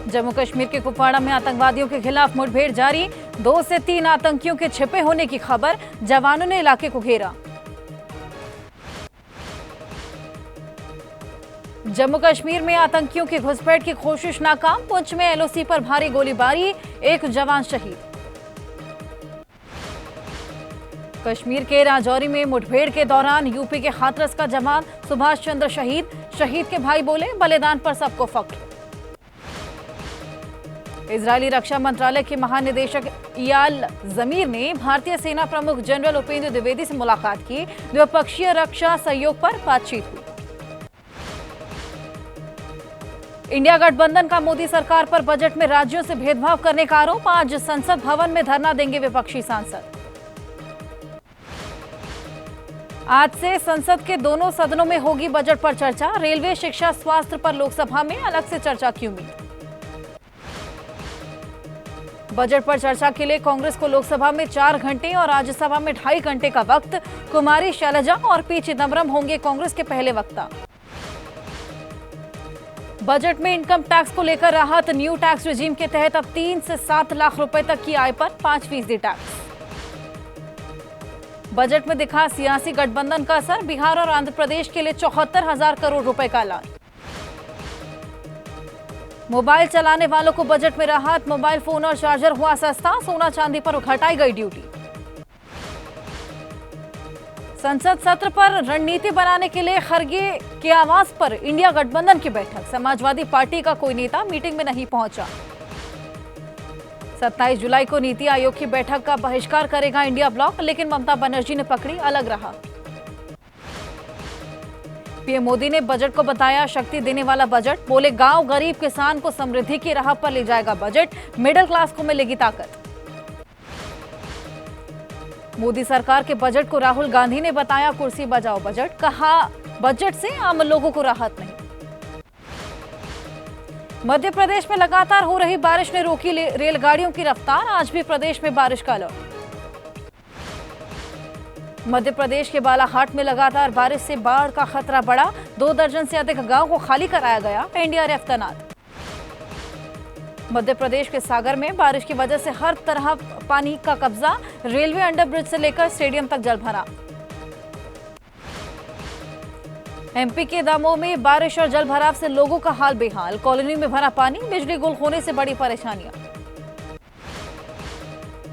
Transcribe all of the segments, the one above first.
जम्मू कश्मीर के कुपवाड़ा में आतंकवादियों के खिलाफ मुठभेड़ जारी। 2 से 3 आतंकियों के छिपे होने की खबर। जवानों ने इलाके को घेरा। जम्मू कश्मीर में आतंकियों की घुसपैठ की कोशिश नाकाम। पुंछ में एलओसी पर भारी गोलीबारी, 1 जवान शहीद। कश्मीर के राजौरी में मुठभेड़ के दौरान यूपी के हाथरस का जवान सुभाष चंद्र शहीद। शहीद के भाई बोले, बलिदान पर सबको फख्र। इजरायली रक्षा मंत्रालय के महानिदेशक इयाल जमीर ने भारतीय सेना प्रमुख जनरल उपेंद्र द्विवेदी से मुलाकात की। द्विपक्षीय रक्षा सहयोग पर बातचीत हुई। इंडिया गठबंधन का मोदी सरकार पर बजट में राज्यों से भेदभाव करने का आरोप। आज संसद भवन में धरना देंगे विपक्षी सांसद। आज से संसद के दोनों सदनों में होगी बजट पर चर्चा। रेलवे, शिक्षा, स्वास्थ्य पर लोकसभा में अलग से चर्चा की उम्मीद। बजट पर चर्चा के लिए कांग्रेस को लोकसभा में 4 घंटे और राज्यसभा में 2.5 घंटे का वक्त। कुमारी शैलजा और पी चिदम्बरम होंगे कांग्रेस के पहले वक्ता। बजट में इनकम टैक्स को लेकर राहत। न्यू टैक्स रिजीम के तहत अब 3 से 7 लाख रुपए तक की आय पर 5% टैक्स। बजट में दिखा सियासी गठबंधन का असर। बिहार और आंध्र प्रदेश के लिए 74,000 करोड़ रुपए का ऐलान। मोबाइल चलाने वालों को बजट में राहत। मोबाइल फोन और चार्जर हुआ सस्ता। सोना चांदी पर घटाई गई ड्यूटी। संसद सत्र पर रणनीति बनाने के लिए खरगे के आवास पर इंडिया गठबंधन की बैठक। समाजवादी पार्टी का कोई नेता मीटिंग में नहीं पहुंचा। 27 जुलाई को नीति आयोग की बैठक का बहिष्कार करेगा इंडिया ब्लॉक, लेकिन ममता बनर्जी ने पकड़ी अलग रहा। पीएम मोदी ने बजट को बताया शक्ति देने वाला बजट। बोले, गांव, गरीब, किसान को समृद्धि की राह पर ले जाएगा बजट। मिडिल क्लास को मिलेगी ताकत। मोदी सरकार के बजट को राहुल गांधी ने बताया कुर्सी बचाओ बजट। कहा, बजट से आम लोगों को राहत नहीं। मध्य प्रदेश में लगातार हो रही बारिश ने रोकी रेलगाड़ियों की रफ्तार। आज भी प्रदेश में बारिश का अलर्ट। मध्य प्रदेश के बालाघाट में लगातार बारिश से बाढ़ का खतरा बढ़ा। 2 दर्जन से अधिक गांव को खाली कराया गया। एनडीआरएफ तैनात। मध्य प्रदेश के सागर में बारिश की वजह से हर तरह पानी का कब्जा। रेलवे अंडरब्रिज से लेकर स्टेडियम तक जलभराव। एमपी के दामोह में बारिश और जलभराव से लोगों का हाल बेहाल। कॉलोनी में भरा पानी। बिजली गुल होने से बड़ी परेशानियां।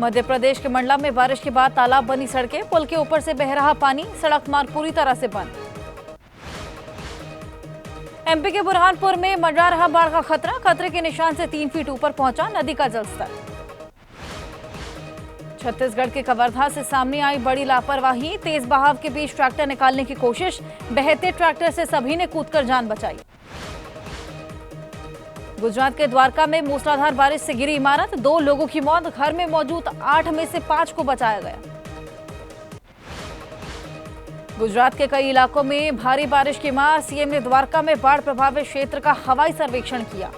मध्य प्रदेश के मंडला में बारिश के बाद तालाब बनी सड़कें। पुल के ऊपर से बह रहा पानी। सड़क मार्ग पूरी तरह से बंद। एमपी के बुरहानपुर में मंडरा रहा बाढ़ का खतरा। खतरे के निशान से 3 फीट ऊपर पहुंचा नदी का जलस्तर। छत्तीसगढ़ के कवर्धा से सामने आई बड़ी लापरवाही। तेज बहाव के बीच ट्रैक्टर निकालने की कोशिश। बहते ट्रैक्टर से सभी ने कूदकर जान बचाई। गुजरात के द्वारका में मूसलाधार बारिश से गिरी इमारत। 2 लोगों की मौत। घर में मौजूद 8 में से 5 को बचाया गया। गुजरात के कई इलाकों में भारी बारिश की मार। सीएम ने द्वारका में बाढ़ प्रभावित क्षेत्र का हवाई सर्वेक्षण किया।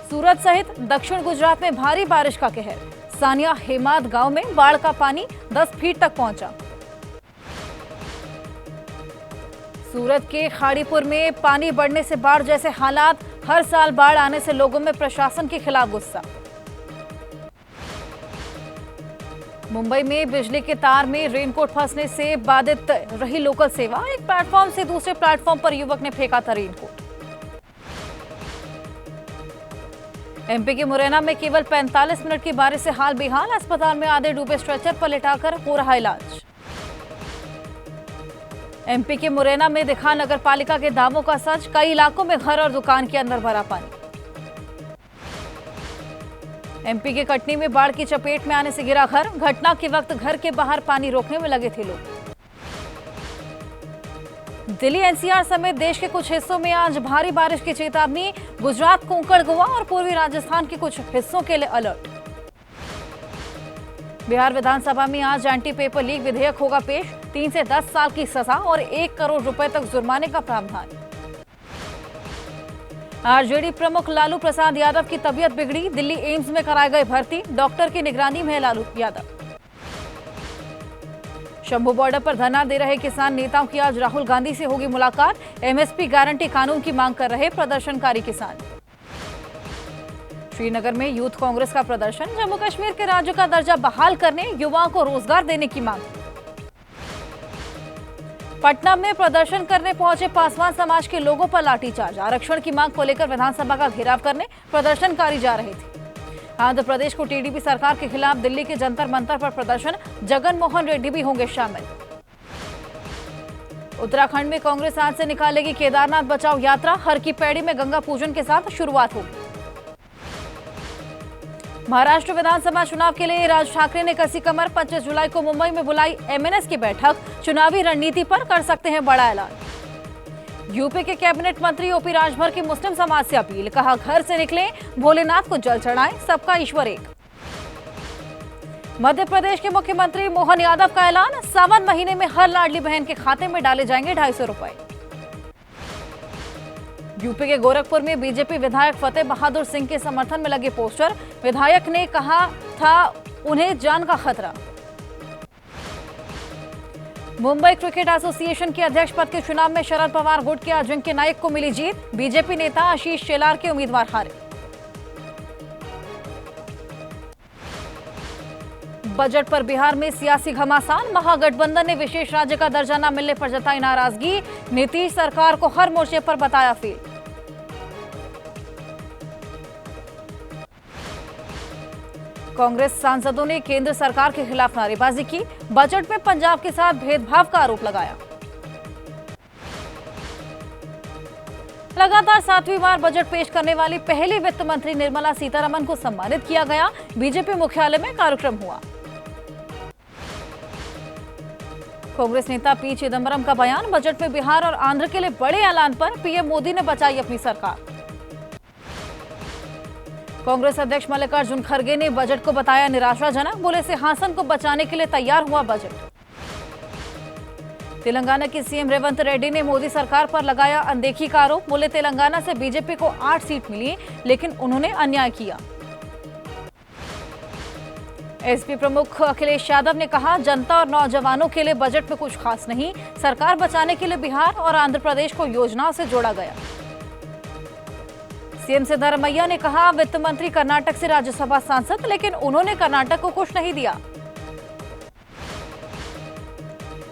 सूरत सहित दक्षिण गुजरात में भारी बारिश का कहर। सानिया हेमाद गांव में बाढ़ का पानी 10 फीट तक पहुंचा। सूरत के खाड़ीपुर में पानी बढ़ने से बाढ़ जैसे हालात। हर साल बाढ़ आने से लोगों में प्रशासन के खिलाफ गुस्सा। मुंबई में बिजली के तार में रेनकोट फंसने से बाधित रही लोकल सेवा। एक प्लेटफॉर्म से दूसरे प्लेटफॉर्म पर युवक ने फेंका था रेनकोट। एमपी के मुरैना में केवल 45 मिनट की बारिश से हाल बेहाल। अस्पताल में आधे डूबे स्ट्रेचर पर लिटाकर हो रहा इलाज। एमपी के मुरैना में दिखा नगर पालिका के दावों का सच। कई इलाकों में घर और दुकान के अंदर भरा पानी। एमपी के कटनी में बाढ़ की चपेट में आने से गिरा घर। घटना के वक्त घर के बाहर पानी रोकने में लगे थे लोग। दिल्ली, एनसीआर समेत देश के कुछ हिस्सों में आज भारी बारिश की चेतावनी। गुजरात, कोंकण, गोवा और पूर्वी राजस्थान के कुछ हिस्सों के लिए अलर्ट। बिहार विधानसभा में आज एंटी पेपर लीक विधेयक होगा पेश। 3 से 10 साल की सजा और 1 करोड़ रुपए तक जुर्माने का प्रावधान। आरजेडी प्रमुख लालू प्रसाद यादव की तबीयत बिगड़ी। दिल्ली एम्स में कराए गए भर्ती। डॉक्टर की निगरानी में है लालू यादव। शंभू बॉर्डर पर धरना दे रहे किसान नेताओं की आज राहुल गांधी से होगी मुलाकात। एमएसपी गारंटी कानून की मांग कर रहे प्रदर्शनकारी किसान। श्रीनगर में यूथ कांग्रेस का प्रदर्शन। जम्मू कश्मीर के राज्य का दर्जा बहाल करने, युवाओं को रोजगार देने की मांग। पटना में प्रदर्शन करने पहुंचे पासवान समाज के लोगों पर लाठीचार्ज। आरक्षण की मांग को लेकर विधानसभा का घेराव करने प्रदर्शनकारी जा रहे थे। आंध्र प्रदेश को टीडीपी सरकार के खिलाफ दिल्ली के जंतर मंतर पर प्रदर्शन। जगन मोहन रेड्डी भी होंगे शामिल। उत्तराखंड में कांग्रेस आज से निकालेगी केदारनाथ बचाओ यात्रा। हर की पैड़ी में गंगा पूजन के साथ शुरुआत होगी। महाराष्ट्र विधानसभा चुनाव के लिए राज ठाकरे ने कसी कमर। 25 जुलाई को मुंबई में बुलाई एमएनएस की बैठक। चुनावी रणनीति पर कर सकते हैं बड़ा ऐलान। यूपी के कैबिनेट मंत्री ओपी राजभर की मुस्लिम समाज से अपील। कहा, घर से निकले भोलेनाथ को जल चढ़ाएं, सबका ईश्वर एक। मध्य प्रदेश के मुख्यमंत्री मोहन यादव का ऐलान। सावन महीने में हर लाडली बहन के खाते में डाले जाएंगे 250 रुपए। यूपी के गोरखपुर में बीजेपी विधायक फतेह बहादुर सिंह के समर्थन में लगे पोस्टर। विधायक ने कहा था उन्हें जान का खतरा। मुंबई क्रिकेट एसोसिएशन के अध्यक्ष पद के चुनाव में शरद पवार गुट के अजिंक्य नायक को मिली जीत। बीजेपी नेता आशीष शेलार के उम्मीदवार हारे। बजट पर बिहार में सियासी घमासान। महागठबंधन ने विशेष राज्य का दर्जा न मिलने पर जताई नाराजगी। नीतीश सरकार को हर मोर्चे पर बताया फेल। कांग्रेस सांसदों ने केंद्र सरकार के खिलाफ नारेबाजी की। बजट में पंजाब के साथ भेदभाव का आरोप लगाया। लगातार 7वीं बार बजट पेश करने वाली पहली वित्त मंत्री निर्मला सीतारमण को सम्मानित किया गया। बीजेपी मुख्यालय में कार्यक्रम हुआ। कांग्रेस नेता पी चिदंबरम का बयान। बजट में बिहार और आंध्र के लिए बड़े ऐलान पर पीएम मोदी ने बचाई अपनी सरकार। कांग्रेस अध्यक्ष मल्लिकार्जुन खड़गे ने बजट को बताया निराशाजनक। बोले, सिंहासन को बचाने के लिए तैयार हुआ बजट। तेलंगाना की सीएम रेवंत रेड्डी ने मोदी सरकार पर लगाया अनदेखी का आरोप। बोले, तेलंगाना से बीजेपी को 8 सीट मिली, लेकिन उन्होंने अन्याय किया। एसपी प्रमुख अखिलेश यादव ने कहा, जनता और नौजवानों के लिए बजट में कुछ खास नहीं। सरकार बचाने के लिए बिहार और आंध्र प्रदेश को योजनाओं से जोड़ा गया। सीएम सिद्धरामैया ने कहा, वित्त मंत्री कर्नाटक से राज्यसभा सांसद, लेकिन उन्होंने कर्नाटक को कुछ नहीं दिया।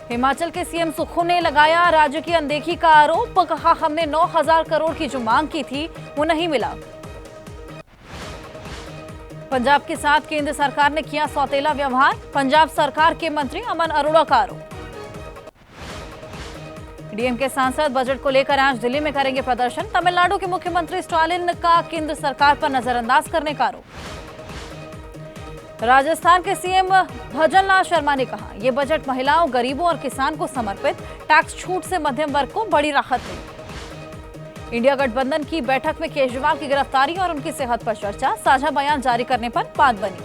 हिमाचल के सीएम सुक्खू ने लगाया राज्य की अनदेखी का आरोप। कहा, हमने 9,000 करोड़ की जो मांग की थी वो नहीं मिला। पंजाब के साथ केंद्र सरकार ने किया सौतेला व्यवहार। पंजाब सरकार के मंत्री अमन अरोड़ा का आरोप। डीएम के सांसद बजट को लेकर आज दिल्ली में करेंगे प्रदर्शन। तमिलनाडु के मुख्यमंत्री स्टालिन का केंद्र सरकार पर नजरअंदाज करने का आरोप। राजस्थान के सीएम भजनलाल शर्मा ने कहा, यह बजट महिलाओं, गरीबों और किसान को समर्पित। टैक्स छूट से मध्यम वर्ग को बड़ी राहत मिली। इंडिया गठबंधन की बैठक में केजरीवाल की गिरफ्तारी और उनकी सेहत पर चर्चा। साझा बयान जारी करने पर बात बनी।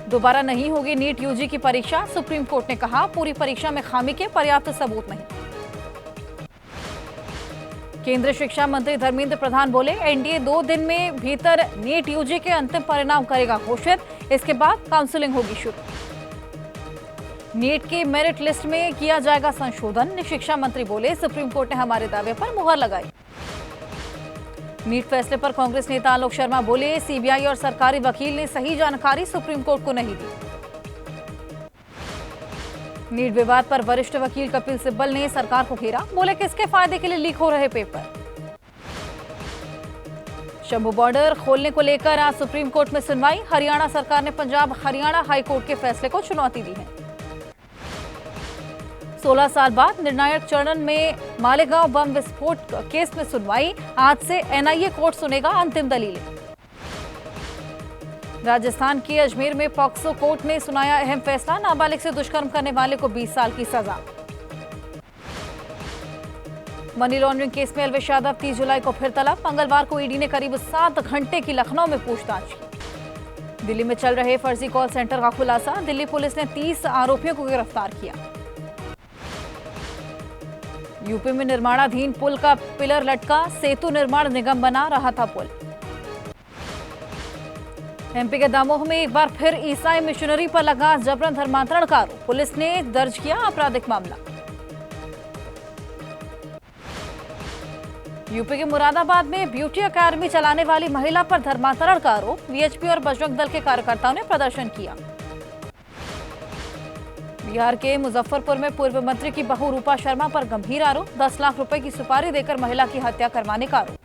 दोबारा नहीं होगी नीट यूजी की परीक्षा। सुप्रीम कोर्ट ने कहा, पूरी परीक्षा में खामी के पर्याप्त सबूत नहीं। केंद्रीय शिक्षा मंत्री धर्मेंद्र प्रधान बोले, एनडीए 2 दिन में भीतर नीट यूजी के अंतिम परिणाम करेगा घोषित। इसके बाद काउंसलिंग होगी शुरू। नीट की मेरिट लिस्ट में किया जाएगा संशोधन। शिक्षा मंत्री बोले, सुप्रीम कोर्ट ने हमारे दावे पर मुहर लगाई। नीट फैसले पर कांग्रेस नेता आलोक शर्मा बोले, सीबीआई और सरकारी वकील ने सही जानकारी सुप्रीम कोर्ट को नहीं दी। नीट विवाद पर वरिष्ठ वकील कपिल सिब्बल ने सरकार को घेरा। बोले, किसके फायदे के लिए लीक हो रहे पेपर। शंभू बॉर्डर खोलने को लेकर आज सुप्रीम कोर्ट में सुनवाई। हरियाणा सरकार ने पंजाब हरियाणा हाईकोर्ट के फैसले को चुनौती दी है। 16 साल बाद निर्णायक चरण में मालेगांव बम विस्फोट केस में सुनवाई। आज से एनआईए कोर्ट सुनेगा अंतिम दलीलें। राजस्थान के अजमेर में पॉक्सो कोर्ट ने सुनाया अहम फैसला। नाबालिग से दुष्कर्म करने वाले को 20 साल की सजा। मनी लॉन्ड्रिंग केस में अलवेश यादव 30 जुलाई को फिर तलब। मंगलवार को ईडी ने करीब 7 घंटे की लखनऊ में पूछताछ की। दिल्ली में चल रहे फर्जी कॉल सेंटर का खुलासा। दिल्ली पुलिस ने 30 आरोपियों को गिरफ्तार किया। यूपी में निर्माणाधीन पुल का पिलर लटका। सेतु निर्माण निगम बना रहा था पुल। एमपी के दमोह में एक बार फिर ईसाई मिशनरी पर लगा जबरन धर्मांतरण का आरोप, पुलिस ने दर्ज किया आपराधिक मामला। यूपी के मुरादाबाद में ब्यूटी अकेडमी चलाने वाली महिला पर धर्मांतरण का आरोप, वीएचपी और बजरंग दल के कार्यकर्ताओं ने प्रदर्शन किया। बिहार के मुजफ्फरपुर में पूर्व मंत्री की बहू रूपा शर्मा पर गंभीर आरोप, 10 लाख रुपए की सुपारी देकर महिला की हत्या करवाने का आरोप।